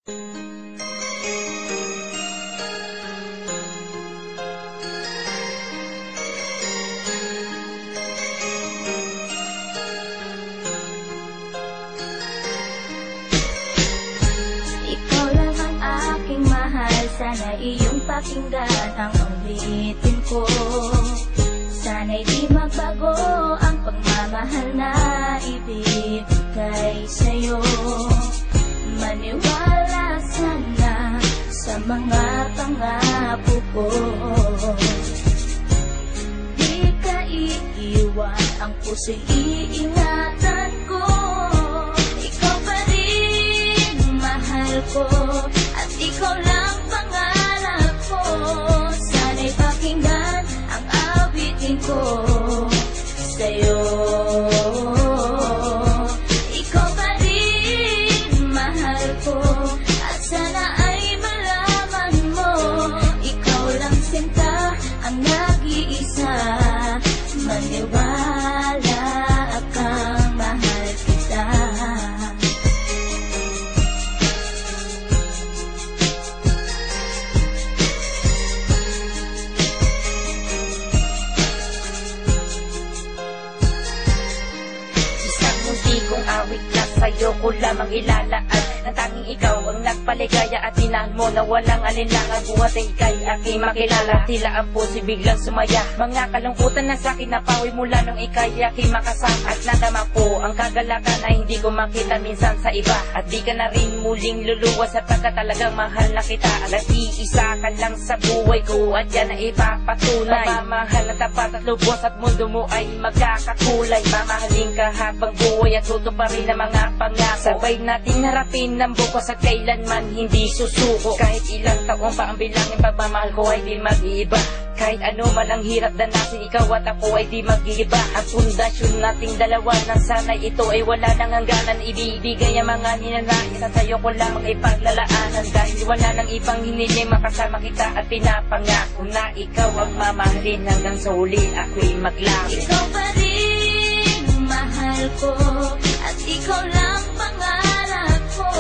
Ikaw lang ang aking mahal, sana iyong pakinggan ang awitin ko. Sana'y di magbago ang pagmamahal na ibigay sa'yo. Maniwala sana sa mga pangako ko. Di ka iiwan, ang puso'y iingatan ko. Ikaw pa rin mahal ko, at ikaw lang pangarap ko. Sana'y pakinggan ang awitin ko sa'yo. Ikaw pa rin mahal ko, at sana ay malaman mo, ikaw lang sinta ang nag-iisa. Maniwala kang mahal kita. Isang muntikong awit na sa'yo ko lamang ilalaan, na tanging ikaw ang nagpaligaya at tinahal mo na walang alinlangan. Buhat ay ika'y aking makilala, tila ang puso'y biglang sumaya. Mga kalungkutan na sa'kin napawi mula nung ika'y aking makasama, at nadama ko ang kagalakan na hindi ko makita minsan sa iba. At di ka na rin muling luluwas, at pagka talagang mahal na kita, at iisa ka lang sa buhay ko, at yan na ipapatunay. Mamahal na tapat at lubos, at mundo mo ay magkakakulay. Mamahalin ka habang buhay at tutuparin ang mga pangako. Sabay nating harapin ng bukas at kailanman hindi susuko. Kahit ilang taon pa ang bilangin, pagmamahal ko ay di mag-iiba. Kahit ano man ang hirap danasin, ikaw at ako ay di mag-iiba. Ang pundasyon nating dalawa na sana'y ito ay wala nang hangganan. Ibibigay ang mga ninanais at sa'yo ko lamang ipaglalaanan. Dahil wala nang ibang hiniling, makasama kita at pinapangako na ikaw ang mamahalin hanggang sa huli ako'y maglaki. Ikaw pa rin mahal ko, at ikaw lang pangarap ko.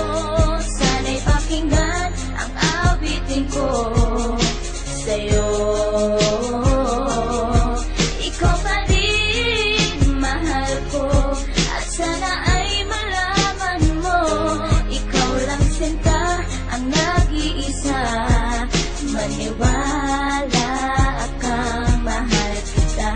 Sana'y pakinggan ang awitin ko sa'yo. Ikaw pa rin mahal ko, at sana ay malaman mo, ikaw lang sinta ang nag-iisa. Maniwala kang mahal kita.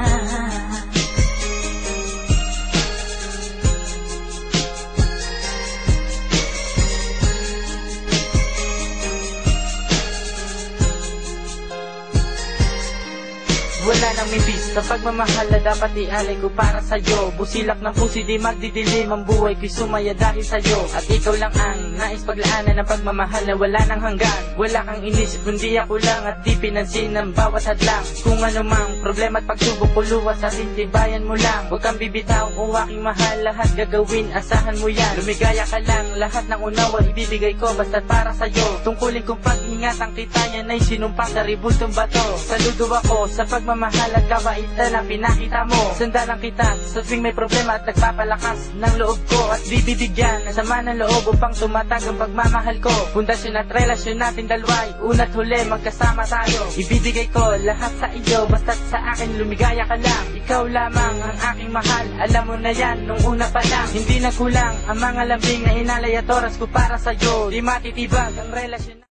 Wala nang mibis sa pagmamahal na dapat ialay ko para sa'yo. Busilak ng puso di magdidilim ang buhay ko'y sumaya dahil sa'yo. At ikaw lang ang nais paglaanan ng pagmamahal na wala nang hanggan. Wala kang inisip kundi ako lang, at di pinansin ang bawat hadlang. Kung ano mang problema at pagsubok ko luwas, at intibayan mo lang. Huwag kang bibitaw o aking mahal, lahat gagawin, asahan mo yan. Lumigaya ka lang, lahat ng unawa ibibigay ko basta't para sa'yo. Tungkulin kong pag-ingatan kita, yan ay sinumpa sa ribultong bato. Saludo ako sa pagmamahal at kabaitan na pinakita mo. Sandalang kita sa tuwing may problema at nagpapalakas ng loob ko, at bibibigyan ng sama ng loob upang tumatag ang pagmamahal ko. Pundasyon at relasyon natin dalawa'y una't huli magkasama tayo. Ibibigay ko lahat sa iyo basta't sa akin lumigaya ka lang. Ikaw lamang ang aking mahal, alam mo na yan nung una pa lang. Hindi nagkulang ang mga lambing na inalay at oras ko para sa'yo. Di matitibag ang relasyon.